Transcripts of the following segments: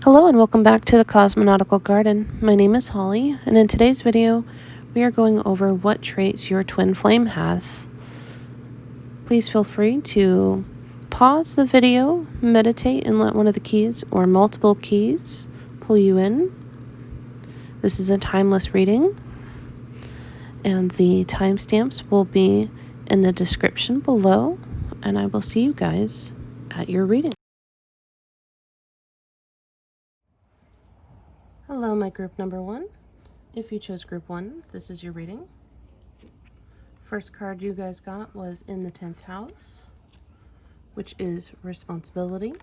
Hello and welcome back to the Cosmonautical Garden. My name is Holly, and in today's video, we are going over what traits your twin flame has. Please feel free to pause the video, meditate, and let one of the keys or multiple keys pull you in. This is a timeless reading, and the timestamps will be in the description below, and I will see you guys at your reading. Hello, my group number 1. If you chose group 1, this is your reading. First card you guys got was in the 10th house, which is responsibility,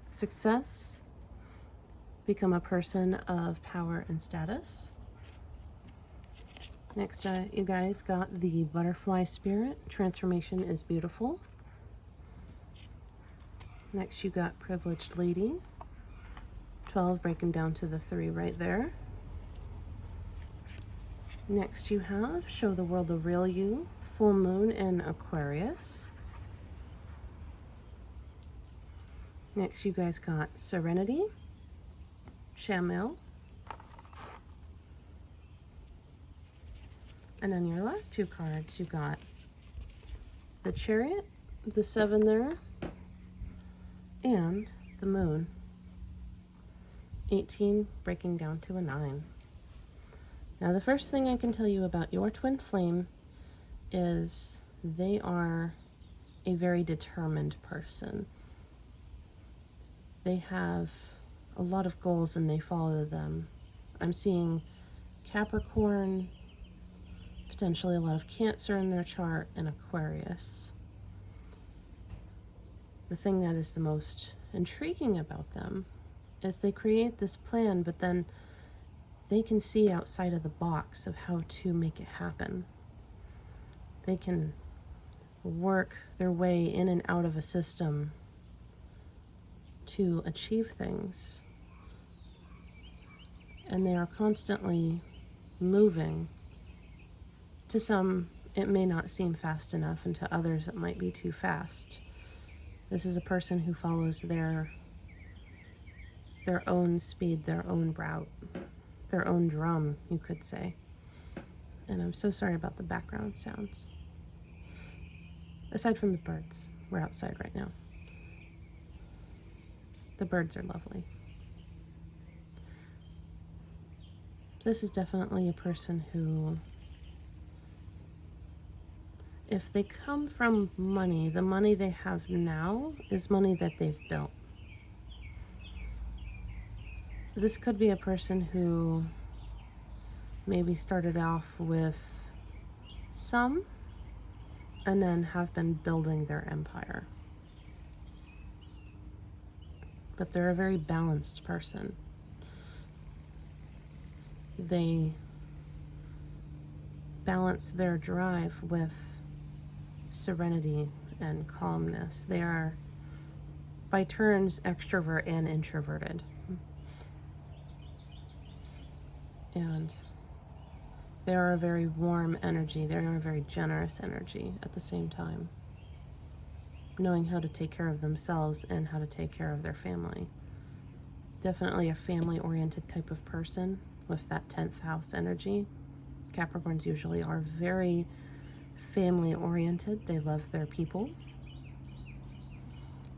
success, become a person of power and status. Next, you guys got the butterfly spirit, transformation is beautiful. Next, you got privileged lady, 12 breaking down to the 3 right there. Next you have show the world the real you, full moon in Aquarius. Next you guys got serenity, Shamil. And on your last 2 cards you got the chariot, the 7 there, and the moon, 18 breaking down to a 9. Now the first thing I can tell you about your twin flame is they are a very determined person. They have a lot of goals and they follow them. I'm seeing Capricorn, potentially a lot of Cancer in their chart, and Aquarius. The thing that is the most intriguing about them is they create this plan, but then they can see outside of the box of how to make it happen. They can work their way in and out of a system to achieve things. And they are constantly moving. To some, it may not seem fast enough, and to others, it might be too fast. This is a person who follows their own speed, their own route, their own drum, you could say. And I'm so sorry about the background sounds. Aside from the birds, we're outside right now. The birds are lovely. This is definitely a person who, if they come from money, the money they have now is money that they've built. This could be a person who maybe started off with some and then have been building their empire. But they're a very balanced person. They balance their drive with serenity and calmness. They are, by turns, extrovert and introverted. And they are a very warm energy. They are a very generous energy at the same time, knowing how to take care of themselves and how to take care of their family. Definitely a family-oriented type of person with that 10th house energy. Capricorns usually are very family-oriented. They love their people.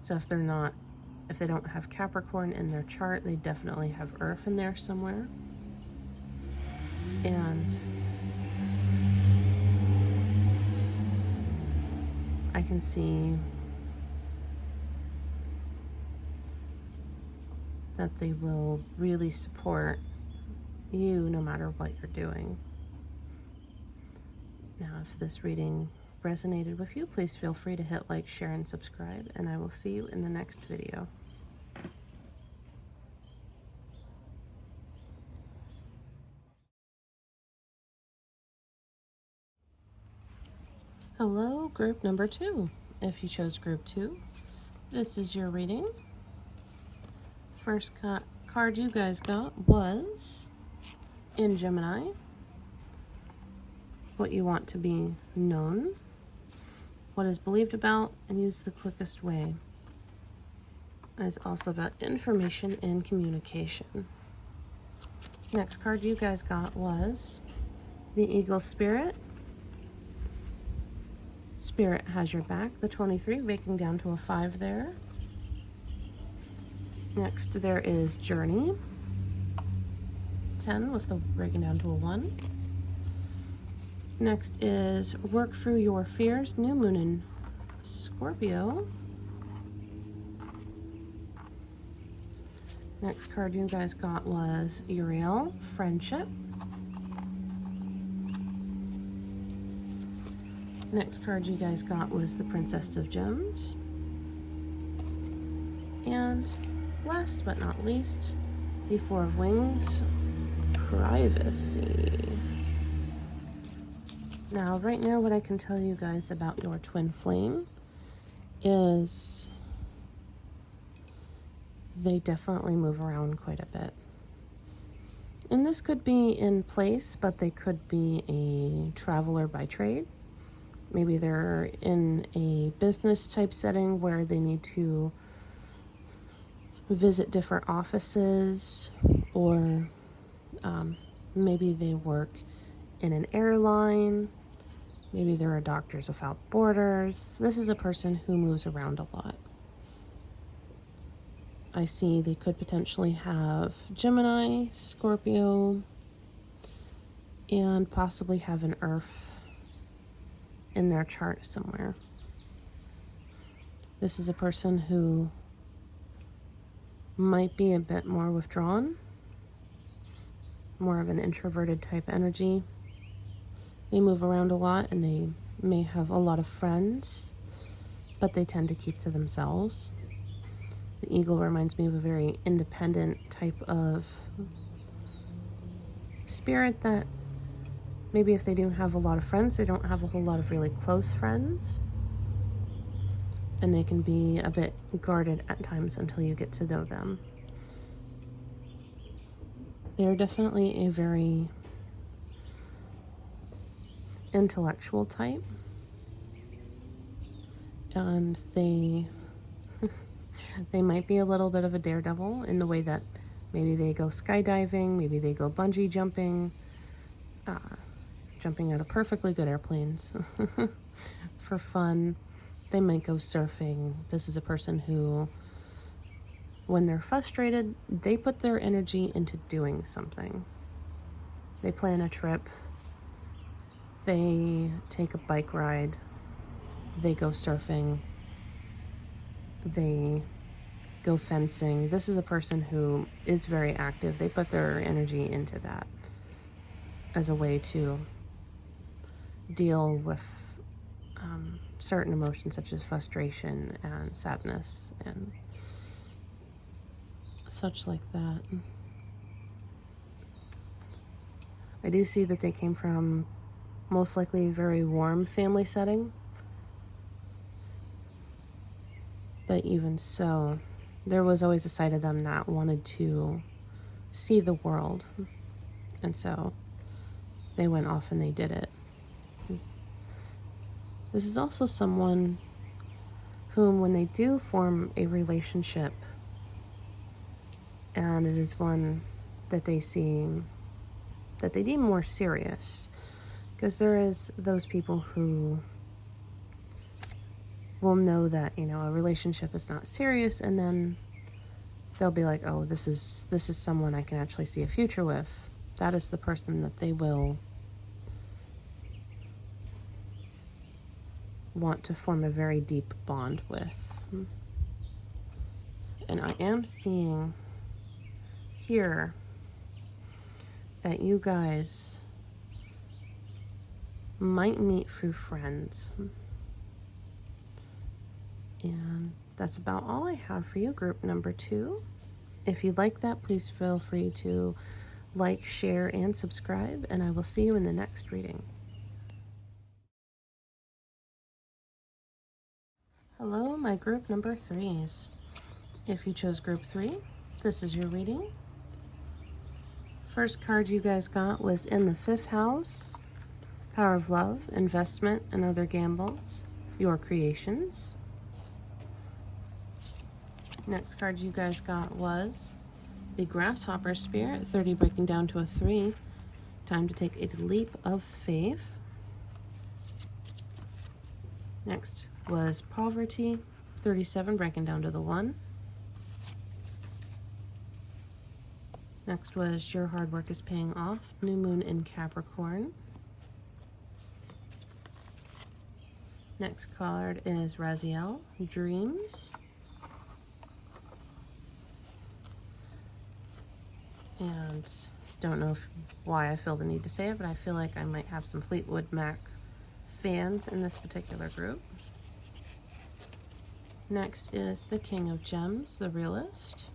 So if they don't have Capricorn in their chart, they definitely have Earth in there somewhere. And I can see that they will really support you no matter what you're doing. Now, if this reading resonated with you, please feel free to hit like, share, and subscribe, and I will see you in the next video. Hello, group number 2. If you chose group 2, this is your reading. First card you guys got was in Gemini, what you want to be known, what is believed about, and use the quickest way. is also about information and communication. Next card you guys got was the Eagle Spirit. Spirit has your back, the 23, breaking down to a 5 there. Next there is Journey, 10 with the breaking down to a 1. Next is Work Through Your Fears, New Moon in Scorpio. Next card you guys got was Uriel, Friendship. Next card you guys got was the Princess of Gems. And last but not least, the Four of Wings, Privacy. Now, right now, what I can tell you guys about your twin flame is they definitely move around quite a bit. And this could be in place, but they could be a traveler by trade. Maybe they're in a business type setting where they need to visit different offices, or maybe they work in an airline. Maybe they're a Doctors Without Borders. This is a person who moves around a lot. I see they could potentially have Gemini, Scorpio, and possibly have an Earth in their chart somewhere. This is a person who might be a bit more withdrawn, more of an introverted type energy. They move around a lot and they may have a lot of friends, but they tend to keep to themselves. The eagle reminds me of a very independent type of spirit that maybe if they do have a lot of friends, they don't have a whole lot of really close friends. And they can be a bit guarded at times until you get to know them. They're definitely a very intellectual type. And they might be a little bit of a daredevil in the way that maybe they go skydiving, maybe they go bungee jumping, jumping out of perfectly good airplanes for fun. They might go surfing. This is a person who, when they're frustrated, they put their energy into doing something. They plan a trip. They take a bike ride. They go surfing. They go fencing. This is a person who is very active. They put their energy into that as a way to deal with certain emotions such as frustration and sadness and such like that. I do see that they came from most likely a very warm family setting. But even so, there was always a side of them that wanted to see the world. And so they went off and they did it. This is also someone whom, when they do form a relationship, and it is one that they deem more serious, because there is those people who will know that, a relationship is not serious, and then they'll be like, oh, this is someone I can actually see a future with. That is the person that they will want to form a very deep bond with. And I am seeing here that you guys might meet through friends. And that's about all I have for you, group number 2. If you like that, please feel free to like, share, and subscribe, and I will see you in the next reading. Hello, my group number 3s. If you chose group 3, this is your reading. First card you guys got was in the 5th house, Power of Love, Investment, and Other Gambles, Your Creations. Next card you guys got was the Grasshopper Spirit, 30 breaking down to a 3. Time to take a leap of faith. Next was Poverty, 37 breaking down to the 1. Next was Your Hard Work is Paying Off, New Moon in Capricorn. Next card is Raziel, Dreams. And don't know why I feel the need to say it, but I feel like I might have some Fleetwood Mac fans in this particular group. Next is the King of Gems, the Realist.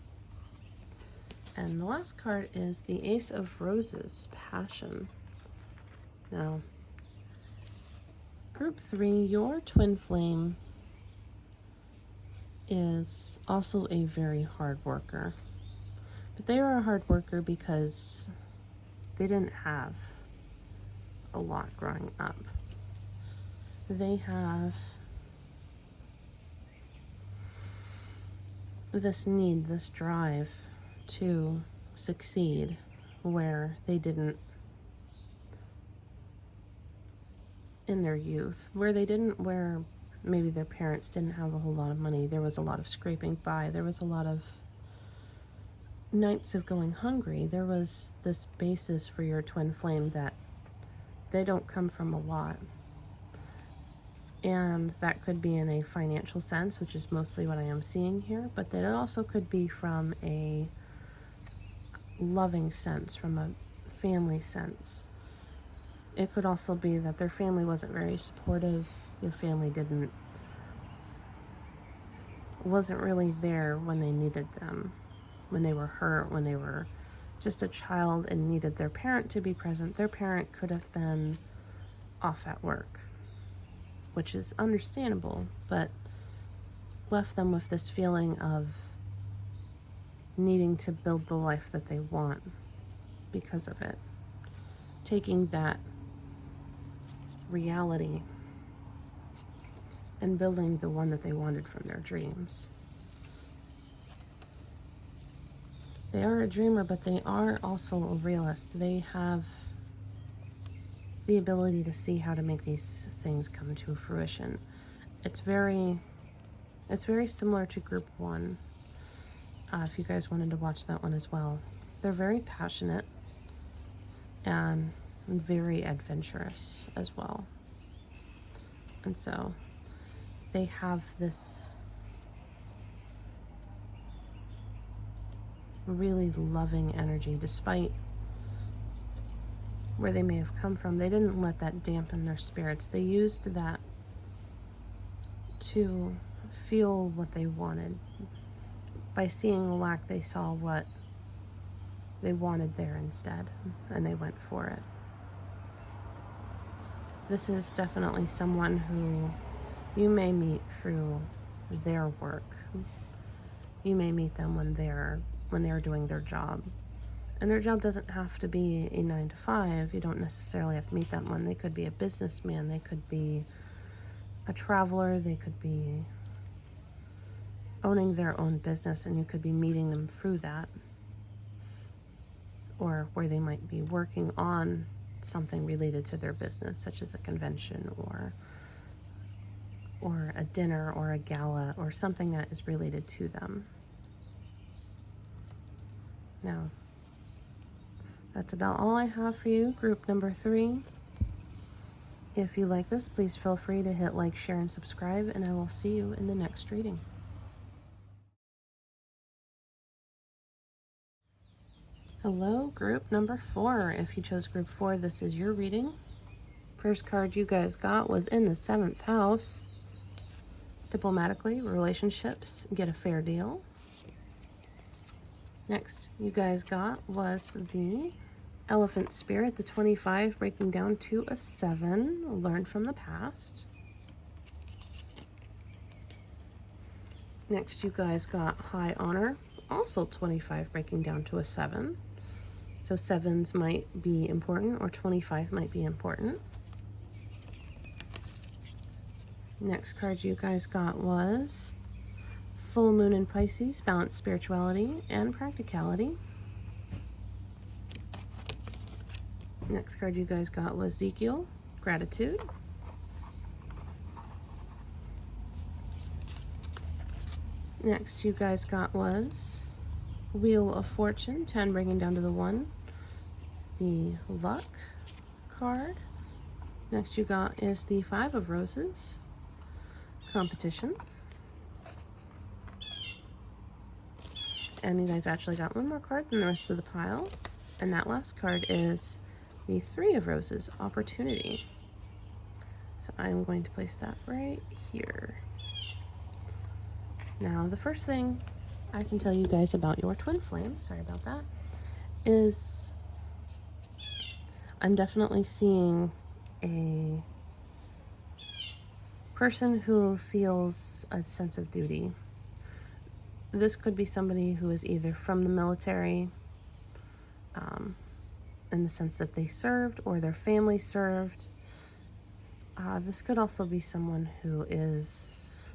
And the last card is the Ace of Roses, Passion. Now, Group 3, your twin flame is also a very hard worker. But they are a hard worker because they didn't have a lot growing up. They have this need, this drive to succeed where they didn't in their youth, where maybe their parents didn't have a whole lot of money. There was a lot of scraping by. There was a lot of nights of going hungry. There was this basis for your twin flame that they don't come from a lot. And that could be in a financial sense, which is mostly what I am seeing here, but that it also could be from a loving sense, from a family sense. It could also be that their family wasn't very supportive. Their family wasn't really there when they needed them, when they were hurt, when they were just a child and needed their parent to be present. Their parent could have been off at work, which is understandable, but left them with this feeling of needing to build the life that they want because of it. Taking that reality and building the one that they wanted from their dreams. They are a dreamer, but they are also a realist. They have the ability to see how to make these things come to fruition. It's very similar to Group 1, if you guys wanted to watch that one as well. They're very passionate and very adventurous as well. And so they have this really loving energy. Despite where they may have come from, they didn't let that dampen their spirits. They used that to feel what they wanted. By seeing the lack, they saw what they wanted there instead, and they went for it. This is definitely someone who you may meet through their work. You may meet them when they're doing their job. And their job doesn't have to be a 9 to 5. You don't necessarily have to meet that one. They could be a businessman. They could be a traveler. They could be owning their own business, and you could be meeting them through that. Or where they might be working on something related to their business, such as a convention or a dinner or a gala or something that is related to them. Now, that's about all I have for you, group number 3. If you like this, please feel free to hit like, share, and subscribe, and I will see you in the next reading. Hello, group number 4. If you chose group 4, this is your reading. First card you guys got was in the 7th house. Diplomatically, relationships, get a fair deal. Next you guys got was the Elephant Spirit, the 25, breaking down to a 7. Learn from the past. Next you guys got High Honor, also 25, breaking down to a 7. So 7s might be important, or 25 might be important. Next card you guys got was Full moon in Pisces, balance spirituality and practicality. Next card you guys got was Ezekiel, gratitude. Next you guys got was Wheel of Fortune, 10 bringing down to the 1. The luck card. Next you got is the 5 of Roses, competition. And you guys actually got one more card than the rest of the pile. And that last card is the 3 of Roses, opportunity. So I'm going to place that right here. Now, the first thing I can tell you guys about your twin flame, sorry about that, is I'm definitely seeing a person who feels a sense of duty. This could be somebody who is either from the military, in the sense that they served or their family served. This could also be someone who is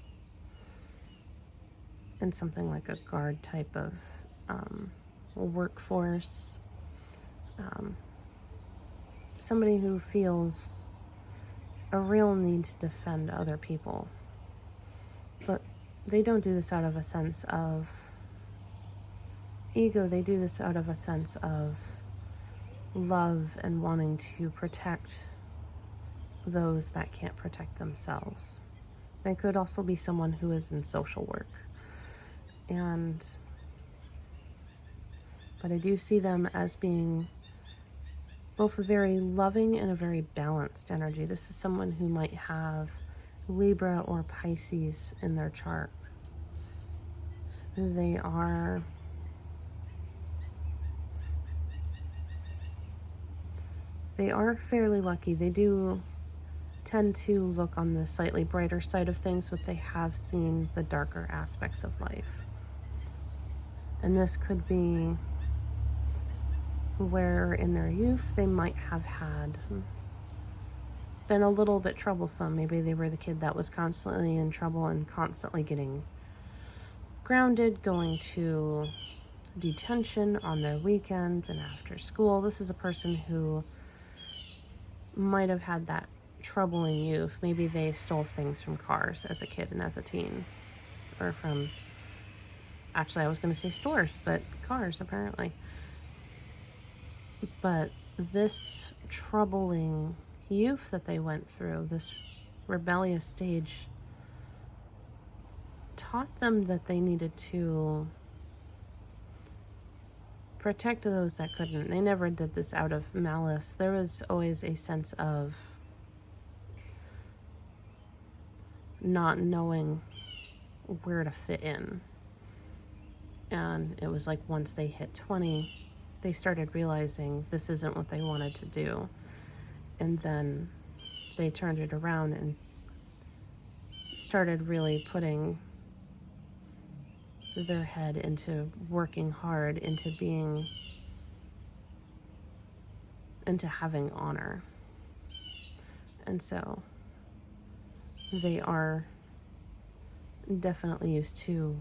in something like a guard type of workforce. Somebody who feels a real need to defend other people. But they don't do this out of a sense of ego. They do this out of a sense of love and wanting to protect those that can't protect themselves. They could also be someone who is in social work. But I do see them as being both a very loving and a very balanced energy. This is someone who might have Libra or Pisces in their chart. They are fairly lucky. They do tend to look on the slightly brighter side of things, but they have seen the darker aspects of life. And this could be where in their youth they might have been a little bit troublesome. Maybe they were the kid that was constantly in trouble and constantly getting grounded, going to detention on their weekends and after school. This is a person who might have had that troubling youth. Maybe they stole things from cars as a kid and as a teen, or from, actually I was going to say stores, but cars apparently. But this troubling youth that they went through, this rebellious stage, taught them that they needed to protect those that couldn't. They never did this out of malice. There was always a sense of not knowing where to fit in. And it was like once they hit 20, they started realizing this isn't what they wanted to do. And then they turned it around and started really putting their head into working hard, into having honor. And so they are definitely used to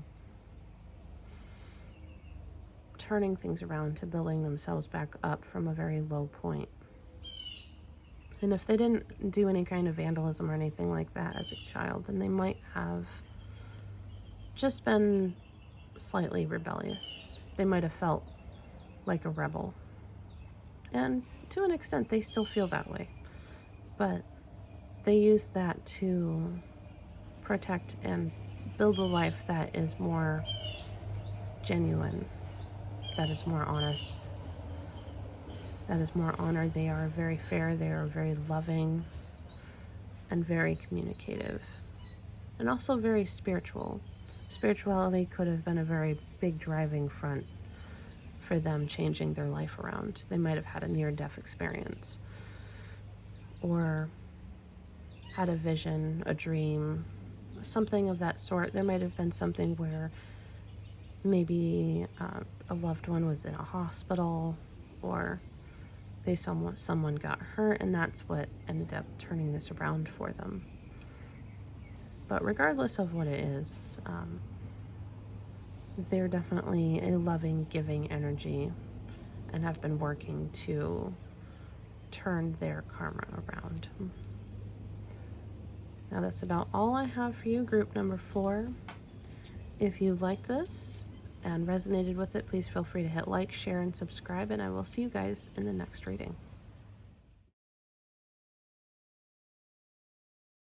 turning things around, to building themselves back up from a very low point. And if they didn't do any kind of vandalism or anything like that as a child, then they might have just been slightly rebellious. They might have felt like a rebel. And to an extent, they still feel that way. But they use that to protect and build a life that is more genuine, that is more honest, that is more honored. They are very fair, they are very loving, and very communicative, and also very spiritual. Spirituality could have been a very big driving front for them changing their life around. They might have had a near-death experience, or had a vision, a dream, something of that sort. There might have been something where maybe a loved one was in a hospital, or someone got hurt, and that's what ended up turning this around for them. But regardless of what it is, they're definitely a loving, giving energy and have been working to turn their karma around. Now that's about all I have for you, group number 4. If you like this and resonated with it, please feel free to hit like, share, and subscribe, and I will see you guys in the next reading.